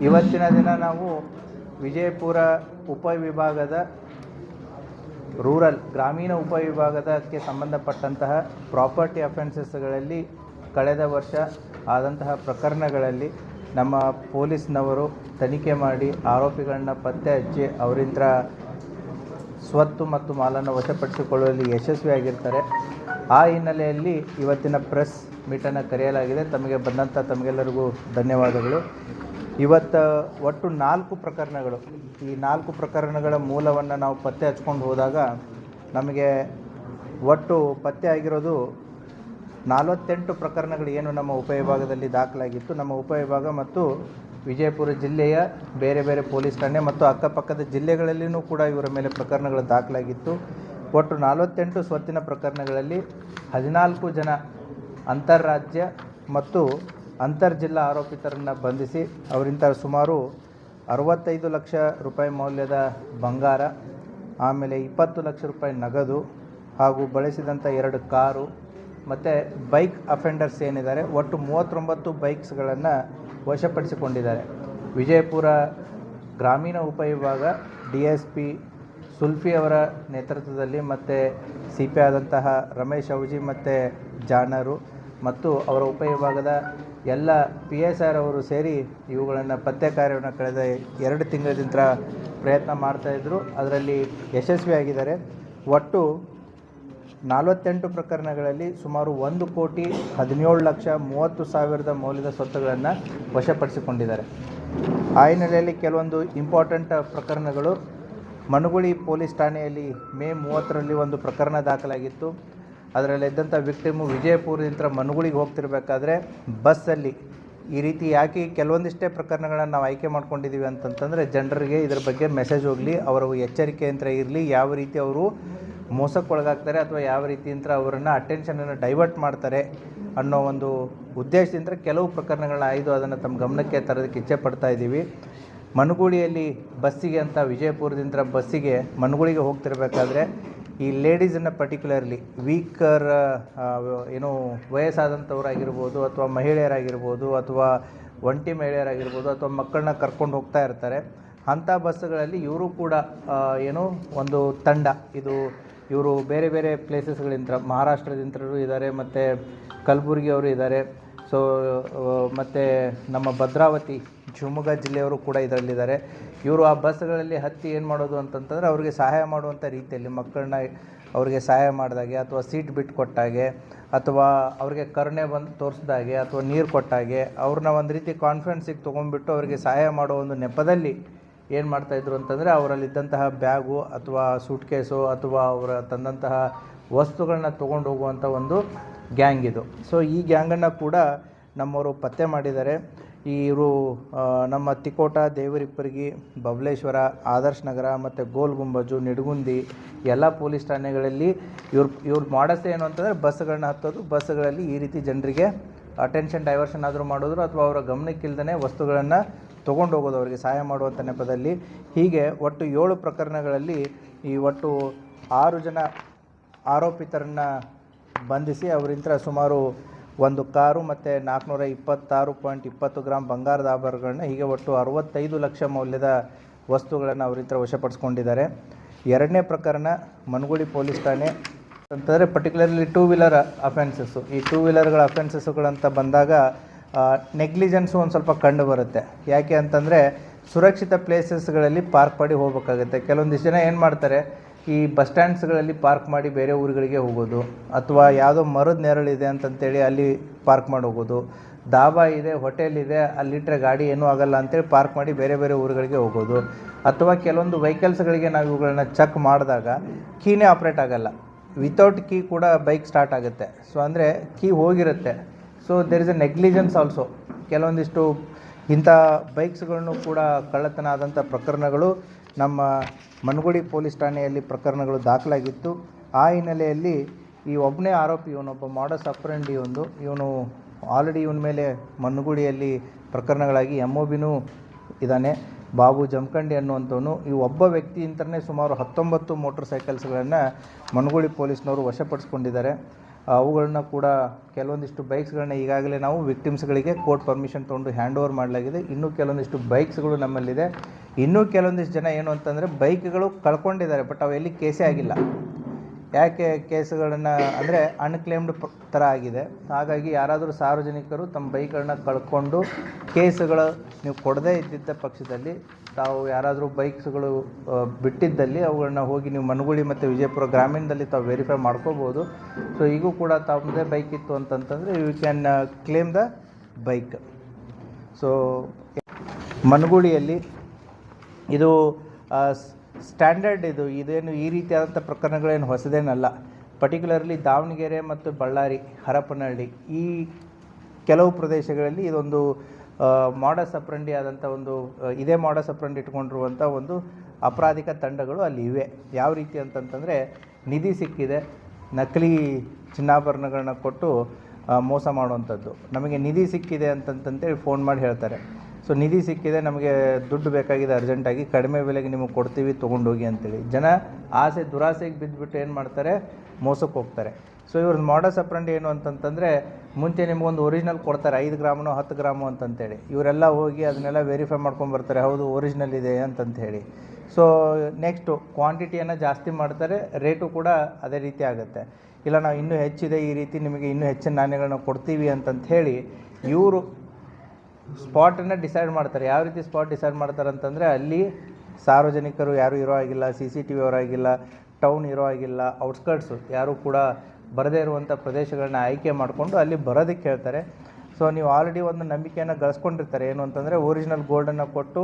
ಇವತ್ತಿನ ದಿನ ನಾವು ವಿಜಯಪುರ ಉಪವಿಭಾಗದ ರೂರಲ್ ಗ್ರಾಮೀಣ ಉಪವಿಭಾಗದಕ್ಕೆ ಸಂಬಂಧಪಟ್ಟಂತಹ ಪ್ರಾಪರ್ಟಿ ಅಫೆನ್ಸಸ್ಗಳಲ್ಲಿ ಕಳೆದ ವರ್ಷ ಆದಂತಹ ಪ್ರಕರಣಗಳಲ್ಲಿ ನಮ್ಮ ಪೊಲೀಸ್ನವರು ತನಿಖೆ ಮಾಡಿ ಆರೋಪಿಗಳನ್ನ ಪತ್ತೆ ಹಚ್ಚಿ ಅವರಿಂದ ಸ್ವತ್ತು ಮತ್ತು ಮಾಲನ್ನು ವಶಪಡಿಸಿಕೊಳ್ಳುವಲ್ಲಿ ಯಶಸ್ವಿಯಾಗಿರ್ತಾರೆ. ಆ ಹಿನ್ನೆಲೆಯಲ್ಲಿ ಇವತ್ತಿನ ಪ್ರೆಸ್ ಮೀಟನ್ನು ಕರೆಯಲಾಗಿದೆ. ತಮಗೆಲ್ಲರಿಗೂ ಧನ್ಯವಾದಗಳು. ಇವತ್ತು ಒಟ್ಟು 4 ಪ್ರಕರಣಗಳು. ಈ 4 ಪ್ರಕರಣಗಳ ಮೂಲವನ್ನು ನಾವು ಪತ್ತೆ ಹಚ್ಕೊಂಡು ಹೋದಾಗ ನಮಗೆ ಒಟ್ಟು ಪತ್ತೆ ಆಗಿರೋದು 48 ಪ್ರಕರಣಗಳು ಏನು ನಮ್ಮ ಉಪವಿಭಾಗದಲ್ಲಿ ದಾಖಲಾಗಿತ್ತು. ನಮ್ಮ ಉಪವಿಭಾಗ ಮತ್ತು ವಿಜಯಪುರ ಜಿಲ್ಲೆಯ ಬೇರೆ ಬೇರೆ ಪೊಲೀಸ್ ಠಾಣೆ ಮತ್ತು ಅಕ್ಕಪಕ್ಕದ ಜಿಲ್ಲೆಗಳಲ್ಲಿಯೂ ಕೂಡ ಇವರ ಮೇಲೆ ಪ್ರಕರಣಗಳು ದಾಖಲಾಗಿತ್ತು. ಒಟ್ಟು 48 ಸ್ವತ್ತಿನ ಪ್ರಕರಣಗಳಲ್ಲಿ 14 ಜನ ಅಂತಾರಾಜ್ಯ ಮತ್ತು ಅಂತರ್ಜಿಲ್ಲಾ ಆರೋಪಿತರನ್ನು ಬಂಧಿಸಿ ಅವರಿಂದ ಸುಮಾರು 65 ಲಕ್ಷ ರೂಪಾಯಿ ಮೌಲ್ಯದ ಬಂಗಾರ, ಆಮೇಲೆ 20 ಲಕ್ಷ ರೂಪಾಯಿ ನಗದು ಹಾಗೂ ಬಳಸಿದಂಥ 2 ಕಾರು ಮತ್ತು ಬೈಕ್ ಅಫೆಂಡರ್ಸ್ ಏನಿದ್ದಾರೆ ಒಟ್ಟು 39 ಬೈಕ್ಸ್ಗಳನ್ನು ವಶಪಡಿಸಿಕೊಂಡಿದ್ದಾರೆ. ವಿಜಯಪುರ ಗ್ರಾಮೀಣ ಉಪವಿಭಾಗ DSP ಸುಲ್ಫಿ ಅವರ ನೇತೃತ್ವದಲ್ಲಿ ಮತ್ತು CP ಆದಂತಹ ರಮೇಶ್ ಔಜಿ ಮತ್ತು ಜಾನರು ಮತ್ತು ಅವರ ಉಪವಿಭಾಗದ ಎಲ್ಲ PSR ಅವರು ಸೇರಿ ಇವುಗಳನ್ನು ಪತ್ತೆ ಕಾರ್ಯವನ್ನು ಕಳೆದ 2 ತಿಂಗಳಿಂದ ಪ್ರಯತ್ನ ಮಾಡ್ತಾಯಿದ್ರು. ಅದರಲ್ಲಿ ಯಶಸ್ವಿಯಾಗಿದ್ದಾರೆ. ಒಟ್ಟು 48 ಪ್ರಕರಣಗಳಲ್ಲಿ ಸುಮಾರು 1,17,30,000 ಮೌಲ್ಯದ ಸ್ವತ್ತುಗಳನ್ನು ವಶಪಡಿಸಿಕೊಂಡಿದ್ದಾರೆ. ಆ ಹಿನ್ನೆಲೆಯಲ್ಲಿ ಕೆಲವೊಂದು ಇಂಪಾರ್ಟೆಂಟ್ ಪ್ರಕರಣಗಳು. ಮನುಗುಳಿ ಪೊಲೀಸ್ ಠಾಣೆಯಲ್ಲಿ ಮೇ 30ರಲ್ಲಿ ಒಂದು ಪ್ರಕರಣ ದಾಖಲಾಗಿತ್ತು. ಅದರಲ್ಲಿದ್ದಂಥ ವಿಕ್ಟಿಮು ವಿಜಯಪುರದಿಂದ ಮನುಗುಳಿಗೆ ಹೋಗ್ತಿರ್ಬೇಕಾದ್ರೆ ಬಸ್ಸಲ್ಲಿ ಈ ರೀತಿ ಯಾಕೆ ಕೆಲವೊಂದಿಷ್ಟೇ ಪ್ರಕರಣಗಳನ್ನು ನಾವು ಆಯ್ಕೆ ಮಾಡ್ಕೊಂಡಿದ್ದೀವಿ ಅಂತಂತಂದರೆ ಜನರಿಗೆ ಇದರ ಬಗ್ಗೆ ಮೆಸೇಜ್ ಹೋಗಲಿ, ಅವರ ಎಚ್ಚರಿಕೆಯಿಂದ ಇರಲಿ, ಯಾವ ರೀತಿ ಅವರು ಮೋಸಕ್ಕೊಳಗಾಗ್ತಾರೆ ಅಥವಾ ಯಾವ ರೀತಿಯಿಂದ ಅವರನ್ನು ಅಟೆನ್ಷನನ್ನು ಡೈವರ್ಟ್ ಮಾಡ್ತಾರೆ ಅನ್ನೋ ಒಂದು ಉದ್ದೇಶದಿಂದ ಕೆಲವು ಪ್ರಕರಣಗಳನ್ನ ಆಯ್ದು ಅದನ್ನು ತಮ್ಮ ಗಮನಕ್ಕೆ ತರೋದಕ್ಕೆ ಇಚ್ಛೆ ಪಡ್ತಾ ಇದ್ದೀವಿ. ಮನುಗುಳಿಯಲ್ಲಿ ಬಸ್ಸಿಗೆ ಅಂತ ವಿಜಯಪುರದಿಂದ ಬಸ್ಸಿಗೆ ಮನುಗುಳಿಗೆ ಹೋಗ್ತಿರ್ಬೇಕಾದ್ರೆ ಈ ಲೇಡೀಸನ್ನು ಪರ್ಟಿಕ್ಯುಲರ್ಲಿ ವೀಕರ್ ವಯಸ್ಸಾದಂಥವರಾಗಿರ್ಬೋದು ಅಥವಾ ಮಹಿಳೆಯರಾಗಿರ್ಬೋದು ಅಥವಾ ಒಂಟಿ ಮಹಿಳೆಯರಾಗಿರ್ಬೋದು ಅಥವಾ ಮಕ್ಕಳನ್ನ ಕರ್ಕೊಂಡು ಹೋಗ್ತಾ ಇರ್ತಾರೆ. ಅಂಥ ಬಸ್ಸುಗಳಲ್ಲಿ ಇವರು ಕೂಡ ಒಂದು ತಂಡ, ಇವರು ಬೇರೆ ಬೇರೆ ಪ್ಲೇಸಸ್ಗಳಿಂದ ಮಹಾರಾಷ್ಟ್ರದಿಂದಲೂ ಇದ್ದಾರೆ ಮತ್ತು ಕಲಬುರಗಿಯವರು ಇದ್ದಾರೆ. ಮತ್ತು ನಮ್ಮ ಭದ್ರಾವತಿ ಶಿವಮೊಗ್ಗ ಜಿಲ್ಲೆಯವರು ಕೂಡ ಇದರಲ್ಲಿದ್ದಾರೆ. ಇವರು ಆ ಬಸ್ಗಳಲ್ಲಿ ಹತ್ತಿ ಏನು ಮಾಡೋದು ಅಂತಂತಂದರೆ ಅವ್ರಿಗೆ ಸಹಾಯ ಮಾಡುವಂಥ ರೀತಿಯಲ್ಲಿ ಮಕ್ಕಳನ್ನ ಅವ್ರಿಗೆ ಸಹಾಯ ಮಾಡಿದಾಗೆ ಅಥವಾ ಸೀಟ್ ಬಿಟ್ಟು ಕೊಟ್ಟಾಗೆ ಅಥವಾ ಅವ್ರಿಗೆ ಕರುಣೆ ಬಂದು ತೋರಿಸಿದಾಗೆ ಅಥವಾ ನೀರು ಕೊಟ್ಟಾಗೆ ಅವ್ರನ್ನ ಒಂದು ರೀತಿ ಕಾನ್ಫಿಡೆನ್ಸಿಗೆ ತೊಗೊಂಡ್ಬಿಟ್ಟು ಅವರಿಗೆ ಸಹಾಯ ಮಾಡೋ ಒಂದು ನೆಪದಲ್ಲಿ ಏನು ಮಾಡ್ತಾಯಿದ್ರು ಅಂತಂದರೆ ಅವರಲ್ಲಿದ್ದಂತಹ ಬ್ಯಾಗು ಅಥವಾ ಸೂಟ್ ಕೇಸು ಅಥವಾ ಅವರ ತಂದಂತಹ ವಸ್ತುಗಳನ್ನ ತೊಗೊಂಡು ಹೋಗುವಂಥ ಒಂದು ಗ್ಯಾಂಗ್ ಇದು. ಈ ಗ್ಯಾಂಗನ್ನು ಕೂಡ ನಮ್ಮವರು ಪತ್ತೆ ಮಾಡಿದ್ದಾರೆ. ಇವರು ನಮ್ಮ ತಿಕೋಟ, ದೇವರಿಪ್ಪರ್ಗಿ, ಬಬಲೇಶ್ವರ, ಆದರ್ಶ್ ನಗರ ಮತ್ತು ಗೋಲ್ ಗುಂಬಜು, ನಿಡಗುಂದಿ ಎಲ್ಲ ಪೊಲೀಸ್ ಠಾಣೆಗಳಲ್ಲಿ ಇವ್ರ ಮಾಡಸ್ ಏನು ಅಂತಂದರೆ ಬಸ್ಸುಗಳನ್ನ ಹತ್ತೋದು, ಬಸ್ಸುಗಳಲ್ಲಿ ಈ ರೀತಿ ಜನರಿಗೆ ಅಟೆನ್ಷನ್ ಡೈವರ್ಷನ್ ಆದರೂ ಮಾಡೋದು ಅಥವಾ ಅವರ ಗಮನಕ್ಕಿಲ್ದೇ ವಸ್ತುಗಳನ್ನು ತೊಗೊಂಡು ಹೋಗೋದು ಅವರಿಗೆ ಸಹಾಯ ಮಾಡುವಂಥ ನೆಪದಲ್ಲಿ. ಹೀಗೆ ಒಟ್ಟು 7 ಪ್ರಕರಣಗಳಲ್ಲಿ ಈ ಒಟ್ಟು 6 ಜನ ಆರೋಪಿತರನ್ನು ಬಂಧಿಸಿ ಅವರಿಂದ ಸುಮಾರು 1 ಕಾರು ಮತ್ತು 426.20 ಗ್ರಾಮ್ ಬಂಗಾರದ ಆಭರಣಗಳನ್ನ ಹೀಗೆ ಒಟ್ಟು 65 ಲಕ್ಷ ಮೌಲ್ಯದ ವಸ್ತುಗಳನ್ನು ಅವರಿಂದ ವಶಪಡಿಸ್ಕೊಂಡಿದ್ದಾರೆ. 2ನೇ ಪ್ರಕರಣ ಮನುಗುಳಿ ಪೊಲೀಸ್ ಠಾಣೆ ಅಂತಂದರೆ ಪರ್ಟಿಕ್ಯುಲರ್ಲಿ 2 ವೀಲರ್ ಅಫೆನ್ಸಸ್ಸು. ಈ 2 ವೀಲರ್ಗಳ ಅಫೆನ್ಸಸ್ಸುಗಳಂತ ಬಂದಾಗ ನೆಗ್ಲಿಜೆನ್ಸು ಒಂದು ಸ್ವಲ್ಪ ಕಂಡು ಬರುತ್ತೆ. ಯಾಕೆ ಅಂತಂದರೆ ಸುರಕ್ಷಿತ ಪ್ಲೇಸಸ್ಗಳಲ್ಲಿ ಪಾರ್ಕ್ ಮಾಡಿ ಹೋಗಬೇಕಾಗುತ್ತೆ. ಕೆಲವೊಂದಿಷ್ಟು ಜನ ಏನು ಮಾಡ್ತಾರೆ, ಈ ಬಸ್ ಸ್ಟ್ಯಾಂಡ್ಸ್ಗಳಲ್ಲಿ ಪಾರ್ಕ್ ಮಾಡಿ ಬೇರೆ ಊರುಗಳಿಗೆ ಹೋಗೋದು ಅಥವಾ ಯಾವುದೋ ಮರದ ನೆರಳಿದೆ ಅಂತಂತೇಳಿ ಅಲ್ಲಿ ಪಾರ್ಕ್ ಮಾಡಿ ಹೋಗೋದು, ಧಾಬಾ ಇದೆ, ಹೋಟೆಲ್ ಇದೆ, ಅಲ್ಲಿಟ್ಟರೆ ಗಾಡಿ ಏನೂ ಆಗೋಲ್ಲ ಅಂತೇಳಿ ಪಾರ್ಕ್ ಮಾಡಿ ಬೇರೆ ಬೇರೆ ಊರುಗಳಿಗೆ ಹೋಗೋದು. ಅಥವಾ ಕೆಲವೊಂದು ವೆಹಿಕಲ್ಸ್ಗಳಿಗೆ ನಾವು ಇವುಗಳನ್ನ ಚೆಕ್ ಮಾಡಿದಾಗ ಕೀನೇ ಆಪ್ರೇಟ್ ಆಗೋಲ್ಲ, ವಿತೌಟ್ ಕೀ ಕೂಡ ಬೈಕ್ ಸ್ಟಾರ್ಟ್ ಆಗುತ್ತೆ. ಅಂದರೆ ಕೀ ಹೋಗಿರುತ್ತೆ. There is a negligence also. ಕೆಲವೊಂದಿಷ್ಟು ಇಂಥ ಬೈಕ್ಸ್ಗಳನ್ನು ಕೂಡ ಕಳ್ಳತನ ಆದಂಥ ಪ್ರಕರಣಗಳು ನಮ್ಮ ಮನುಗುಳಿ ಪೊಲೀಸ್ ಠಾಣೆಯಲ್ಲಿ ಪ್ರಕರಣಗಳು ದಾಖಲಾಗಿತ್ತು. ಆ ಹಿನ್ನೆಲೆಯಲ್ಲಿ ಈ ಒಬ್ಬನೇ ಆರೋಪಿ, ಇವನೊಬ್ಬ ಮಾಡಸ್ ಅಪ್ರೆಂಡಿ ಇವನು ಆಲ್ರೆಡಿ ಇವನ ಮೇಲೆ ಮನುಗುಳಿಯಲ್ಲಿ ಪ್ರಕರಣಗಳಾಗಿ MOBನೂ ಇದ್ದಾನೆ. ಬಾಬು ಜಮಖಂಡಿ ಅನ್ನುವಂಥವನು. ಈ ಒಬ್ಬ ವ್ಯಕ್ತಿಯಿಂದಲೇ ಸುಮಾರು 19 ಮೋಟರ್ ಸೈಕಲ್ಸ್ಗಳನ್ನು ಮನುಗುಳಿ ಪೊಲೀಸ್ನವರು ವಶಪಡಿಸ್ಕೊಂಡಿದ್ದಾರೆ. ಅವುಗಳನ್ನ ಕೂಡ ಕೆಲವೊಂದಿಷ್ಟು ಬೈಕ್ಸ್ಗಳನ್ನ ಈಗಾಗಲೇ ನಾವು ವಿಕ್ಟಿಮ್ಸ್ಗಳಿಗೆ ಕೋರ್ಟ್ ಪರ್ಮಿಷನ್ ತೊಗೊಂಡು ಹ್ಯಾಂಡ್ ಓವರ್ ಮಾಡಲಾಗಿದೆ. ಇನ್ನೂ ಕೆಲವೊಂದಿಷ್ಟು ಬೈಕ್ಸ್ಗಳು ನಮ್ಮಲ್ಲಿದೆ. ಇನ್ನೂ ಕೆಲವೊಂದಿಷ್ಟು ಜನ ಏನು ಅಂತಂದರೆ ಬೈಕ್ಗಳು ಕಳ್ಕೊಂಡಿದ್ದಾರೆ, ಬಟ್ ಅವು ಎಲ್ಲಿ ಕೇಸೇ ಆಗಿಲ್ಲ. ಯಾಕೆ ಕೇಸುಗಳನ್ನು ಅಂದರೆ ಅನ್ಕ್ಲೇಮ್ಡ್ ಥರ ಆಗಿದೆ. ಹಾಗಾಗಿ ಯಾರಾದರೂ ಸಾರ್ವಜನಿಕರು ತಮ್ಮ ಬೈಕ್ಗಳನ್ನ ಕಳ್ಕೊಂಡು ಕೇಸುಗಳು ನೀವು ಕೊಡದೇ ಇದ್ದಿದ್ದ ಪಕ್ಷದಲ್ಲಿ ತಾವು ಯಾರಾದರೂ ಬೈಕ್ಸ್ಗಳು ಬಿಟ್ಟಿದ್ದಲ್ಲಿ ಅವುಗಳನ್ನ ಹೋಗಿ ನೀವು ಮನಗುಳಿ ಮತ್ತು ವಿಜಯಪುರ ಗ್ರಾಮೀಣದಲ್ಲಿ ತಾವು ವೆರಿಫೈ ಮಾಡ್ಕೋಬೋದು. ಸೊ ಈಗೂ ಕೂಡ ತಮ್ಮದೇ ಬೈಕ್ ಇತ್ತು ಅಂತಂತಂದರೆ you can claim the bike. So ಮನಗುಳಿಯಲ್ಲಿ ಇದು ಸ್ಟ್ಯಾಂಡರ್ಡ್ ಇದೇನು ಈ ರೀತಿಯಾದಂಥ ಪ್ರಕರಣಗಳೇನು ಹೊಸದೇನಲ್ಲ. ಪರ್ಟಿಕ್ಯುಲರ್ಲಿ ದಾವಣಗೆರೆ ಮತ್ತು ಬಳ್ಳಾರಿ, ಹರಪನಹಳ್ಳಿ ಈ ಕೆಲವು ಪ್ರದೇಶಗಳಲ್ಲಿ ಇದೊಂದು ಮಾಡಸ್ ಅಪ್ರಂಡಿ ಆದಂಥ ಇದೇ ಮಾಡಸ್ ಅಪ್ರಂಡಿ ಇಟ್ಕೊಂಡಿರುವಂಥ ಒಂದು ಅಪರಾಧಿಕ ತಂಡಗಳು ಅಲ್ಲಿ ಇವೆ. ಯಾವ ರೀತಿ ಅಂತಂತಂದರೆ ನಿಧಿ ಸಿಕ್ಕಿದೆ, ನಕಲಿ ಚಿನ್ನಾಭರಣಗಳನ್ನ ಕೊಟ್ಟು ಮೋಸ ಮಾಡುವಂಥದ್ದು. ನಮಗೆ ನಿಧಿ ಸಿಕ್ಕಿದೆ ಅಂತಂತೇಳಿ ಫೋನ್ ಮಾಡಿ ಹೇಳ್ತಾರೆ. ಸೊ ನಿಧಿ ಸಿಕ್ಕಿದೆ, ನಮಗೆ ದುಡ್ಡು ಬೇಕಾಗಿದೆ ಅರ್ಜೆಂಟಾಗಿ, ಕಡಿಮೆ ಬೆಲೆಗೆ ನಿಮಗೆ ಕೊಡ್ತೀವಿ ತೊಗೊಂಡೋಗಿ ಅಂತೇಳಿ ಜನ ದುರಾಸೆಗೆ ಬಿದ್ದುಬಿಟ್ಟು ಏನು ಮಾಡ್ತಾರೆ, ಮೋಸಕ್ಕೆ ಹೋಗ್ತಾರೆ. ಸೊ ಇವ್ರದ್ದು ಮಾಡಸ್ ಅಪ್ರಂಡಿ ಏನು ಅಂತಂತಂದರೆ ಮುಂಚೆ ನಿಮಗೊಂದು ಒರಿಜಿನಲ್ ಕೊಡ್ತಾರೆ 5 ಗ್ರಾಮನೋ 10 ಗ್ರಾಮು ಅಂತಂತೇಳಿ. ಇವರೆಲ್ಲ ಹೋಗಿ ಅದನ್ನೆಲ್ಲ ವೆರಿಫೈ ಮಾಡ್ಕೊಂಬರ್ತಾರೆ, ಹೌದು ಒರಿಜಿನಲ್ ಇದೆ ಅಂತಂತೇಳಿ. ಸೊ ನೆಕ್ಸ್ಟು ಕ್ವಾಂಟಿಟಿಯನ್ನು ಜಾಸ್ತಿ ಮಾಡ್ತಾರೆ, ರೇಟು ಕೂಡ ಅದೇ ರೀತಿ ಆಗುತ್ತೆ. ಇಲ್ಲ ನಾವು ಇನ್ನೂ ಹೆಚ್ಚಿದೆ, ಈ ರೀತಿ ನಿಮಗೆ ಇನ್ನೂ ಹೆಚ್ಚಿನ ನಾಣ್ಯಗಳನ್ನ ಕೊಡ್ತೀವಿ ಅಂತಂತ ಹೇಳಿ ಇವರು ಸ್ಪಾಟನ್ನು ಡಿಸೈಡ್ ಮಾಡ್ತಾರೆ. ಯಾವ ರೀತಿ ಸ್ಪಾಟ್ ಡಿಸೈಡ್ ಮಾಡ್ತಾರೆ ಅಂತಂದರೆ ಅಲ್ಲಿ ಸಾರ್ವಜನಿಕರು ಯಾರೂ ಇರೋ ಆಗಿಲ್ಲ, CCTV ಅವರ ಆಗಿಲ್ಲ, ಟೌನ್ ಇರೋ ಆಗಿಲ್ಲ, ಔಟ್ಸ್ಕರ್ಟ್ಸು ಯಾರೂ ಕೂಡ ಬರದೇ ಇರುವಂಥ ಪ್ರದೇಶಗಳನ್ನ ಆಯ್ಕೆ ಮಾಡಿಕೊಂಡು ಅಲ್ಲಿ ಬರೋದಕ್ಕೆ ಹೇಳ್ತಾರೆ. ಸೊ ನೀವು ಆಲ್ರೆಡಿ ಒಂದು ನಂಬಿಕೆಯನ್ನು ಗಳಿಸ್ಕೊಂಡಿರ್ತಾರೆ. ಏನು ಅಂತಂದರೆ ಒರಿಜಿನಲ್ ಗೋಲ್ಡನ್ನು ಕೊಟ್ಟು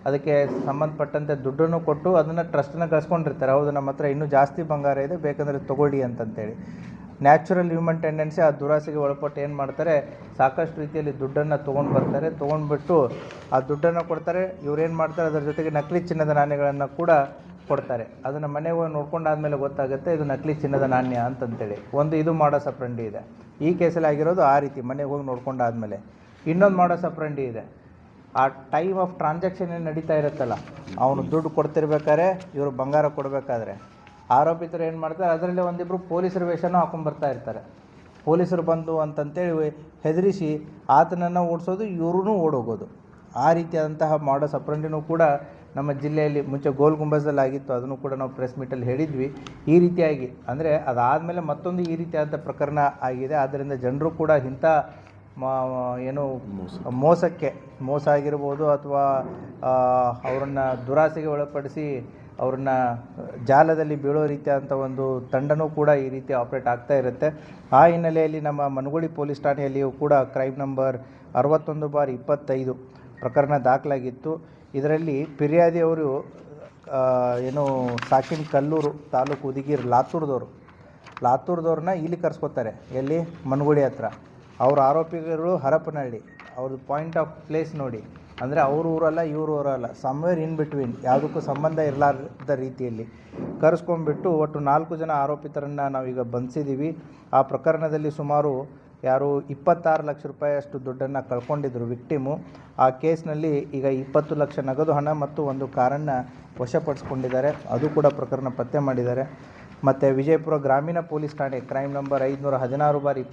ಅದಕ್ಕೆ ಸಂಬಂಧಪಟ್ಟಂತೆ ದುಡ್ಡನ್ನು ಕೊಟ್ಟು ಅದನ್ನು ಟ್ರಸ್ಟನ್ನು ಗಳಿಸ್ಕೊಂಡಿರ್ತಾರೆ. ಹೌದು ನಮ್ಮ ಹತ್ರ ಇನ್ನೂ ಜಾಸ್ತಿ ಬಂಗಾರ ಇದೆ, ಬೇಕಂದರೆ ತೊಗೊಳ್ಳಿ ಅಂತಂತೇಳಿ. ನ್ಯಾಚುರಲ್ ಹ್ಯೂಮನ್ ಟೆಂಡೆನ್ಸಿ ಆ ದುರಾಸೆಗೆ ಒಳಪಟ್ಟು ಏನು ಮಾಡ್ತಾರೆ, ಸಾಕಷ್ಟು ರೀತಿಯಲ್ಲಿ ದುಡ್ಡನ್ನು ತೊಗೊಂಡು ಬರ್ತಾರೆ. ತೊಗೊಂಡ್ಬಿಟ್ಟು ಆ ದುಡ್ಡನ್ನು ಕೊಡ್ತಾರೆ. ಇವ್ರೇನು ಮಾಡ್ತಾರೆ, ಅದರ ಜೊತೆಗೆ ನಕಲಿ ಚಿನ್ನದ ನಾಣ್ಯಗಳನ್ನು ಕೂಡ ಕೊಡ್ತಾರೆ. ಅದನ್ನು ಮನೆಗೆ ಹೋಗಿ ನೋಡ್ಕೊಂಡಾದ್ಮೇಲೆ ಗೊತ್ತಾಗುತ್ತೆ ಇದು ನಕಲಿ ಚಿನ್ನದ ನಾಣ್ಯ ಅಂತಂತೇಳಿ. ಇದು ಮಾಡಸ್ ಅಪ್ರಂಡಿ ಇದೆ. ಈ ಕೇಸಲ್ಲಿ ಆಗಿರೋದು ಆ ರೀತಿ ಮನೆಗೆ ಹೋಗಿ ನೋಡ್ಕೊಂಡಾದ್ಮೇಲೆ. ಇನ್ನೊಂದು ಮಾಡಸ್ ಅಪ್ರಂಡಿ ಇದೆ. ಆ ಟೈಮ್ ಆಫ್ ಟ್ರಾನ್ಸಾಕ್ಷನ್ ಏನು ನಡೀತಾ ಇರುತ್ತಲ್ಲ, ಅವನು ದುಡ್ಡು ಕೊಡ್ತಿರ್ಬೇಕಾದ್ರೆ ಇವರು ಬಂಗಾರ ಕೊಡಬೇಕಾದ್ರೆ ಆರೋಪಿತರು ಏನು ಮಾಡ್ತಾರೆ, ಅದರಲ್ಲೇ ಒಂದಿಬ್ಬರು ಪೊಲೀಸರ ವೇಷನೂ ಹಾಕೊಂಡ್ಬರ್ತಾ ಇರ್ತಾರೆ. ಪೊಲೀಸರು ಬಂದು ಅಂತಂತೇಳಿ ಹೆದರಿಸಿ ಆತನನ್ನು ಓಡಿಸೋದು, ಇವ್ರೂ ಓಡೋಗೋದು. ಆ ರೀತಿಯಾದಂತಹ ಮಾಡಸ್ ಅಪ್ರಂಡಿನೂ ಕೂಡ ನಮ್ಮ ಜಿಲ್ಲೆಯಲ್ಲಿ ಮುಂಚೆ ಗೋಲ್ ಗುಂಬಜಲ್ಲಿ ಆಗಿತ್ತು. ಅದನ್ನು ಕೂಡ ನಾವು ಪ್ರೆಸ್ ಮೀಟಲ್ಲಿ ಹೇಳಿದ್ವಿ. ಈ ರೀತಿಯಾಗಿ ಅಂದರೆ ಅದಾದಮೇಲೆ ಮತ್ತೊಂದು ಈ ರೀತಿಯಾದ ಪ್ರಕರಣ ಆಗಿದೆ. ಆದ್ದರಿಂದ ಜನರು ಕೂಡ ಇಂಥ ಏನು ಮೋಸ ಆಗಿರ್ಬೋದು ಅಥವಾ ಅವರನ್ನು ದುರಾಸೆಗೆ ಒಳಪಡಿಸಿ ಅವ್ರನ್ನ ಜಾಲದಲ್ಲಿ ಬೀಳೋ ರೀತಿಯಾದಂಥ ಒಂದು ತಂಡನೂ ಕೂಡ ಈ ರೀತಿ ಆಪ್ರೇಟ್ ಆಗ್ತಾ ಇರುತ್ತೆ. ಆ ಹಿನ್ನೆಲೆಯಲ್ಲಿ ನಮ್ಮ ಮನಗುಳಿ ಪೊಲೀಸ್ ಠಾಣೆಯಲ್ಲಿಯೂ ಕೂಡ ಕ್ರೈಮ್ ನಂಬರ್ 61/25 ಪ್ರಕರಣ ದಾಖಲಾಗಿತ್ತು. ಇದರಲ್ಲಿ ಫಿರ್ಯಾದಿಯವರು ಏನು ಸಾಕಿನ್ ಕಲ್ಲೂರು ತಾಲೂಕು ಉದಿಗೀರ್ ಲಾತೂರ್ದವ್ರನ್ನ ಇಲ್ಲಿ ಕರ್ಸ್ಕೊತಾರೆ. ಎಲ್ಲಿ, ಮನಗುಳಿ ಹತ್ರ. ಅವ್ರ ಆರೋಪಿಗಳು ಹರಪನಹಳ್ಳಿ. ಅವ್ರದ್ದು ಪಾಯಿಂಟ್ ಆಫ್ ಪ್ಲೇಸ್ ನೋಡಿ, ಅಂದರೆ ಅವ್ರ ಊರಲ್ಲ ಇವ್ರ ಊರಲ್ಲ, ಸಮ್ವೇರ್ ಇನ್ ಬಿಟ್ವೀನ್, ಯಾವುದಕ್ಕೂ ಸಂಬಂಧ ಇರಲಾರ್ದ ರೀತಿಯಲ್ಲಿ ಕರೆಸ್ಕೊಂಡ್ಬಿಟ್ಟು ಒಟ್ಟು 4 ಜನ ಆರೋಪಿತರನ್ನು ನಾವೀಗ ಬಂಧಿಸಿದ್ದೀವಿ. ಆ ಪ್ರಕರಣದಲ್ಲಿ ಸುಮಾರು 26 ಲಕ್ಷ ರೂಪಾಯಿ ಅಷ್ಟು ದುಡ್ಡನ್ನು ಕಳ್ಕೊಂಡಿದ್ರು ವಿಕ್ಟಿಮು. ಆ ಕೇಸ್ನಲ್ಲಿ ಈಗ 20 ಲಕ್ಷ ನಗದು ಹಣ ಮತ್ತು ಒಂದು ಕಾರನ್ನು ವಶಪಡಿಸ್ಕೊಂಡಿದ್ದಾರೆ. ಅದು ಕೂಡ ಪ್ರಕರಣ ಪತ್ತೆ ಮಾಡಿದ್ದಾರೆ. ಮತ್ತು ವಿಜಯಪುರ ಗ್ರಾಮೀಣ ಪೊಲೀಸ್ ಠಾಣೆ ಕ್ರೈಮ್ ನಂಬರ್ 516/20